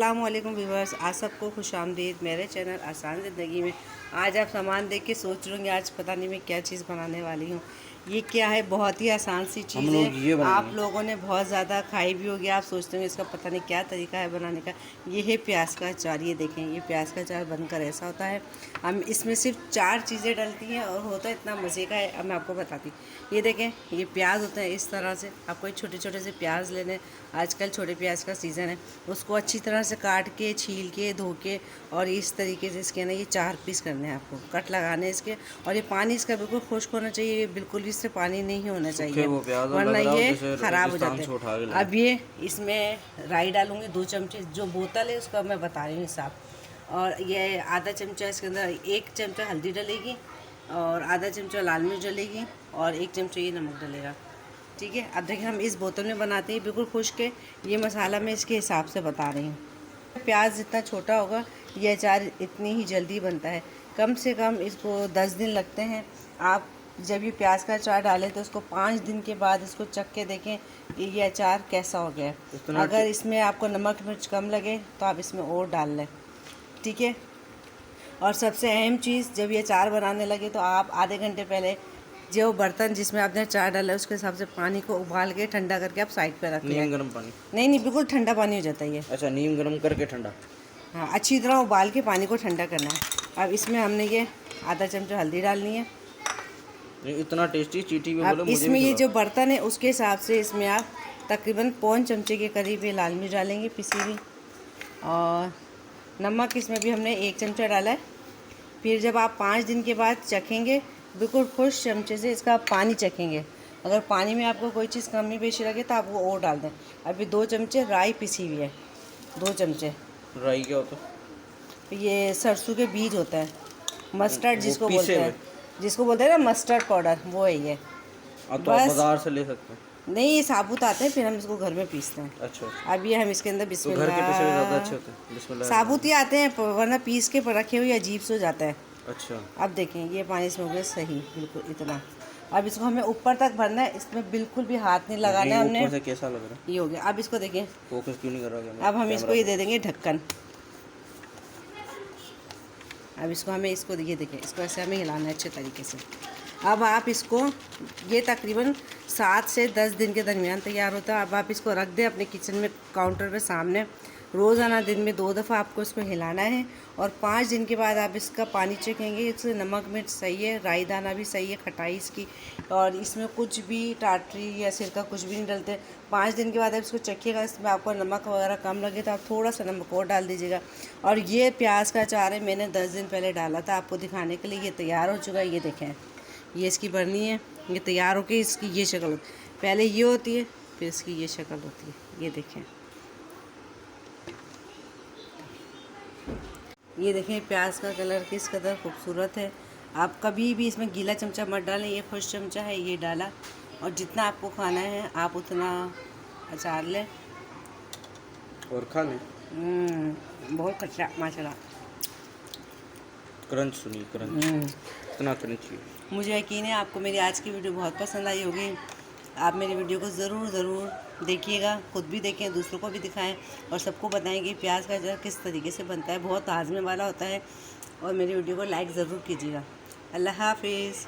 अस्सलामुअलैकुम व्यूवर्स, आप सबको खुशामदीद मेरे चैनल आसान ज़िंदगी में। आज आप सामान देख के सोच रहे होंगे आज पता नहीं मैं क्या चीज़ बनाने वाली हूँ। ये क्या है, बहुत ही आसान सी चीज़ है। आप लोगों ने बहुत ज़्यादा खाई भी होगी। आप सोचते होंगे इसका पता नहीं क्या तरीका है बनाने का। ये है प्याज का अचार। ये देखें, ये प्याज का अचार बनकर ऐसा होता है। हम इसमें सिर्फ 4 चीज़ें डलती हैं और होता है इतना मज़े का है। अब मैं आपको बताती हूँ। ये देखें, ये प्याज होते हैं इस तरह से। आपको एक छोटे छोटे से प्याज लेने, आजकल छोटे प्याज का सीज़न है। उसको अच्छी तरह से काट के, छील के, धो के और इस तरीके से इसके ना ये 4 पीस करने हैं। आपको कट लगाने हैं इसके। और ये पानी इसका बिल्कुल खुश्क होना चाहिए। ये बिल्कुल भी इससे पानी नहीं होना चाहिए, वरना ये ख़राब हो जाते हैं। अब ये इसमें राई डालूंगी 2 चमचे। जो बोतल है उसका मैं बता रही हूँ हिसाब। और ये आधा चमचा इसके अंदर 1 चमचा हल्दी डलेगी और आधा चमचा लाल मिर्च डलेगी और 1 चमचा ये नमक डलेगा। ठीक है। अब देखिए, हम इस बोतल में बनाते हैं बिल्कुल खुश्क है। ये मसाला मैं इसके हिसाब से बता रही हूँ। प्याज जितना छोटा होगा ये अचार इतनी ही जल्दी बनता है। कम से कम इसको 10 दिन लगते हैं। आप जब ये प्याज का अचार डालें तो उसको 5 दिन के बाद इसको चख के देखें कि ये अचार कैसा हो गया है। अगर इसमें आपको नमक मिर्च कम लगे तो आप इसमें और डाल लें। ठीक है। और सबसे अहम चीज़, जब ये अचार बनाने लगे तो आप आधे घंटे पहले जो बर्तन जिसमें आपने अचार डाला है उसके हिसाब से पानी को उबाल के ठंडा करके आप साइड पर रख लें। नीम गर्म पानी? नहीं, बिल्कुल ठंडा पानी हो जाता है ये। अच्छा, नीम गर्म करके ठंडा? हाँ, अच्छी तरह उबाल के पानी को ठंडा करना है। अब इसमें हमने ये आधा चमचा हल्दी डालनी है। इतना टेस्टी चीटी भी अब बोले मुझे इसमें भी ये जो बर्तन है उसके हिसाब से इसमें आप तकरीबन पौन चमचे के करीब ये लाल मिर्च डालेंगे पिसी हुई। और नमक इसमें भी हमने 1 चमचा डाला है। फिर जब आप 5 दिन के बाद चखेंगे, बिल्कुल खुश चमचे से इसका पानी चखेंगे। अगर पानी में आपको कोई चीज़ कमी पेशी लगे तो आप वो और डाल दें। अभी 2 चमचे राई पिसी हुई है, 2 चमचे। राई क्या होता है? ये सरसों के बीज होता है, मस्टर्ड जिसको बोलते हैं, ना मस्टर्ड पाउडर, वो है ये। तो आप बाजार से ले सकते हैं? नहीं, ये साबुत आते हैं, फिर हम इसको घर में पीसते हैं। अच्छा। अब ये हम इसके अंदर बिस्मिल्लाह। तो घर के पीसे हुए ज़्यादा अच्छे होते हैं? बिस्मिल्लाह। साबुत ही आते हैं, वरना पीस के रखे हुए अजीब से हो जाता है। अच्छा। अब देखें, ये पानी इसमें हो गया सही, बिल्कुल इतना। अब इसको हमें ऊपर तक भरना है, इसमें बिल्कुल भी हाथ नहीं लगाना है हमने। ऊपर से कैसा लग रहा है? ये हो गया। अब इसको देखें, फोकस क्यों नहीं कर रहा? अब हम इसको ये दे देंगे ढक्कन। अब इसको हमें ये देखें, इसको ऐसे हमें हिलाना है अच्छे तरीके से। अब आप इसको, ये तकरीबन 7 से 10 दिन के दरमियान तैयार होता है। अब आप इसको रख दें अपने किचन में काउंटर पे सामने। रोज़ाना दिन में 2 दफ़ा आपको इसको हिलाना है। और 5 दिन के बाद आप इसका पानी चखेंगे, इससे नमक मिर्च सही है, राई दाना भी सही है, खटाई इसकी, और इसमें कुछ भी टाटरी या सिरका कुछ भी नहीं डलते। 5 दिन के बाद आप इसको चखिएगा, इसमें आपको नमक वगैरह कम लगे तो आप थोड़ा सा नमक और डाल दीजिएगा। और ये प्याज का अचार है, मैंने 10 दिन पहले डाला था आपको दिखाने के लिए। ये तैयार हो चुका है, ये देखें, ये इसकी बरनी है। ये तैयार होकर इसकी ये शक्ल होती है। पहले ये होती है, फिर इसकी ये शक्ल होती है। ये देखें, ये देखें प्याज का कलर किस कदर खूबसूरत है। आप कभी भी इसमें गीला चमचा मत डालें, ये खुश चमचा है, ये डाला। और जितना आपको खाना है आप उतना अचार लें और खा लें। बहुत खट्टा माशाल्लाह। क्रंच सुनिए, क्रंच इतना क्रंची है। मुझे यकीन है आपको मेरी आज की वीडियो बहुत पसंद आई होगी। आप मेरी वीडियो को ज़रूर देखिएगा, खुद भी देखें, दूसरों को भी दिखाएं और सबको बताएं कि प्याज का अचार किस तरीके से बनता है। बहुत आज़मे वाला होता है। और मेरी वीडियो को लाइक ज़रूर कीजिएगा। अल्लाह हाफिज़।